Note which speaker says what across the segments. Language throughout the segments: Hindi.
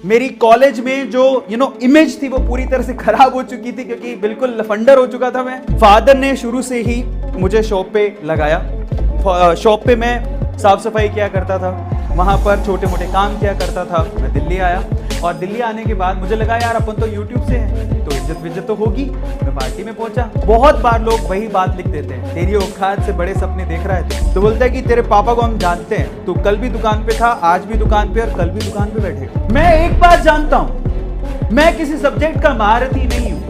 Speaker 1: मेरी कॉलेज में जो इमेज थी वो पूरी तरह से खराब हो चुकी थी, क्योंकि बिल्कुल लफंडर हो चुका था मैं। फादर ने शुरू से ही मुझे शॉप पे लगाया। शॉप पे मैं साफ सफाई किया करता था, वहाँ पर छोटे मोटे काम किया करता था। मैं दिल्ली आया और दिल्ली आने के बाद मुझे लगा यार अपन तो यूट्यूब से हैं, तो इज्जत विज्जत तो होगी। मैं पार्टी में पहुंचा, बहुत बार लोग वही बात लिख देते हैं, तेरी औकात से बड़े सपने देख रहा है तू। तो बोलता है कि तेरे पापा को हम जानते हैं, तू कल भी दुकान पे था, आज भी दुकान पे और कल भी दुकान पे बैठेगा। मैं एक बात जानता हूँ, मैं किसी सब्जेक्ट का महारथी नहीं हूँ,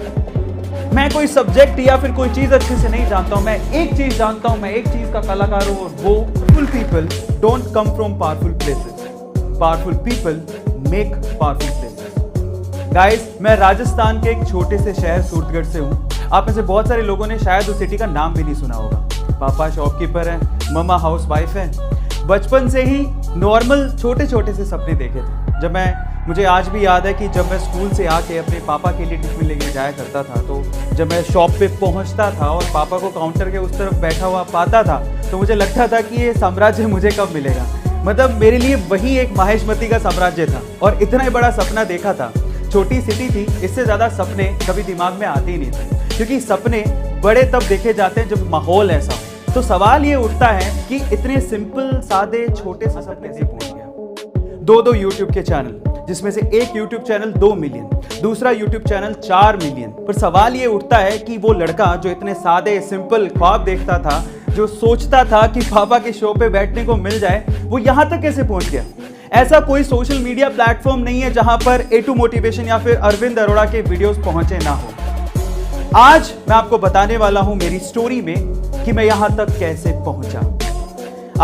Speaker 1: मैं कोई सब्जेक्ट या फिर कोई चीज अच्छे से नहीं जानता हूँ। मैं एक चीज जानता हूँ, मैं एक चीज का कलाकार हूँ, और वो powerful people don't come from powerful places, powerful people make powerful places. Guys, मैं राजस्थान के एक छोटे से शहर सूरतगढ़ से हूँ। आप में से बहुत सारे लोगों ने शायद उस सिटी का नाम भी नहीं सुना होगा। पापा शॉपकीपर हैं, मम्मा हाउस वाइफ है। बचपन से ही नॉर्मल छोटे छोटे से सपने देखे थे। मुझे आज भी याद है कि जब मैं स्कूल से आके अपने पापा के लिए टिफिन लेके जाया करता था, तो जब मैं शॉप पे पहुंचता था और पापा को काउंटर के उस तरफ बैठा हुआ पाता था, तो मुझे लगता था कि ये साम्राज्य मुझे कब मिलेगा। मतलब मेरे लिए वही एक माहेशमती का साम्राज्य था, और इतना ही बड़ा सपना देखा था। छोटी सिटी थी, इससे ज़्यादा सपने कभी दिमाग में आते ही नहीं थे, क्योंकि सपने बड़े तब देखे जाते हैं जब माहौल ऐसा हो। तो सवाल ये उठता है कि इतने सिंपल सादे छोटे से सपने से पहुंच गया। दो यूट्यूब के चैनल, जिसमें से एक यूट्यूब चैनल 2 मिलियन, दूसरा यूट्यूब चैनल 4 मिलियन। पर सवाल ये उठता है कि वो लड़का जो इतने सादे सिंपल ख्वाब देखता था, जो सोचता था कि पापा के शो पे बैठने को मिल जाए, वो यहाँ तक कैसे पहुंच गया। ऐसा कोई सोशल मीडिया प्लेटफॉर्म नहीं है जहां पर A2 मोटिवेशन या फिर अरविंद अरोड़ा के वीडियोस पहुंचे ना हो। आज मैं आपको बताने वाला हूं मेरी स्टोरी में कि मैं यहां तक कैसे पहुंचा।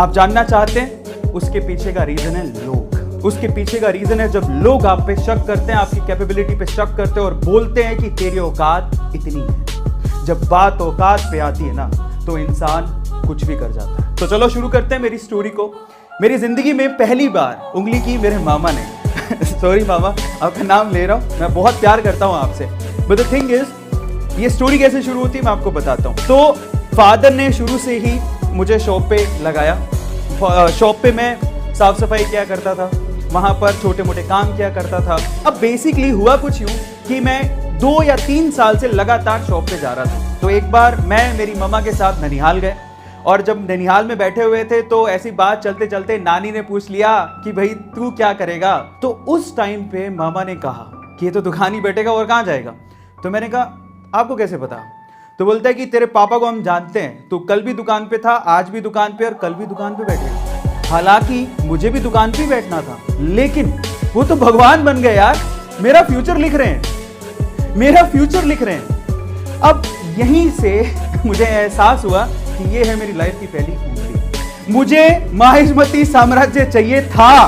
Speaker 1: आप जानना चाहते हैं? उसके पीछे का रीजन है लोग। उसके पीछे का रीजन है जब लोग आप पे शक करते हैं, आपकी कैपेबिलिटी पे शक करते हैं और बोलते हैं कि तेरी औकात इतनी है। जब बात औकात पे आती है ना, तो इंसान कुछ भी कर जाता है। तो चलो शुरू करते हैं मेरी स्टोरी को। मेरी जिंदगी में पहली बार उंगली की मेरे मामा ने सॉरी मामा, आपका नाम ले रहा हूं, मैं बहुत प्यार करता हूं आपसे। बट द थिंग इज, ये स्टोरी कैसे शुरू होती है मैं आपको बताता हूं। तो फादर ने शुरू से ही मुझे शॉप पे लगाया। शॉप पे मैं साफ सफाई किया करता था, वहां पर छोटे मोटे काम किया करता था। अब बेसिकली हुआ कुछ यूं कि मैं 2 या 3 साल से लगातार शॉप पे जा रहा था। तो एक बार मैं मेरी मम्मा के साथ ननिहाल गए, और जब ननिहाल में बैठे हुए थे तो ऐसी बात चलते चलते नानी ने पूछ लिया कि भाई तू क्या करेगा। तो उस टाइम पे मामा ने कहा कि ये तो दुकान ही बैठेगा और कहाँ जाएगा। तो मैंने कहा आपको कैसे पता। तो बोलता है कि तेरे पापा को हम जानते हैं, तू कल भी दुकान पे था, आज भी दुकान पे और कल भी दुकान पे बैठेगा। हालांकि मुझे भी दुकान पे बैठना था, लेकिन वो तो भगवान बन गए यार, मेरा फ्यूचर लिख रहे हैं, मेरा फ्यूचर लिख रहे हैं। अब यहीं से मुझे एहसास हुआ कि ये है मेरी लाइफ की पहली उंगली। मुझे माहिष्मती साम्राज्य चाहिए था,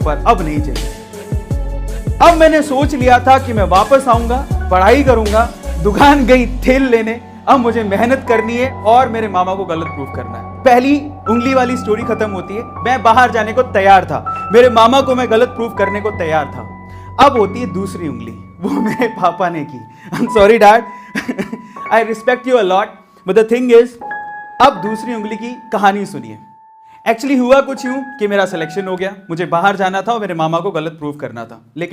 Speaker 1: पर अब नहीं चाहिए। अब मैंने सोच लिया था कि मैं वापस आऊंगा, पढ़ाई करूंगा, दुकान गई थेल लेने। अब मुझे मेहनत करनी है और मेरे मामा को गलत प्रूफ करना है। पहली उंगली वाली स्टोरी खत्म होती है। मैं बाहर जाने को तैयार था, मेरे मामा को मैं गलत प्रूफ करने को तैयार था। अब होती है दूसरी उंगली, वो मेरे पापा ने की। I am sorry dad, I respect you a lot, but the thing is, अब दूसरी उंगली की कहानी सुनिए। एक्चुअली हुआ कुछ यूं कि मेरा सिलेक्शन हो गया, मुझे बाहर जाना था और मेरे मामा को गलत प्रूफ करना था। लेकिन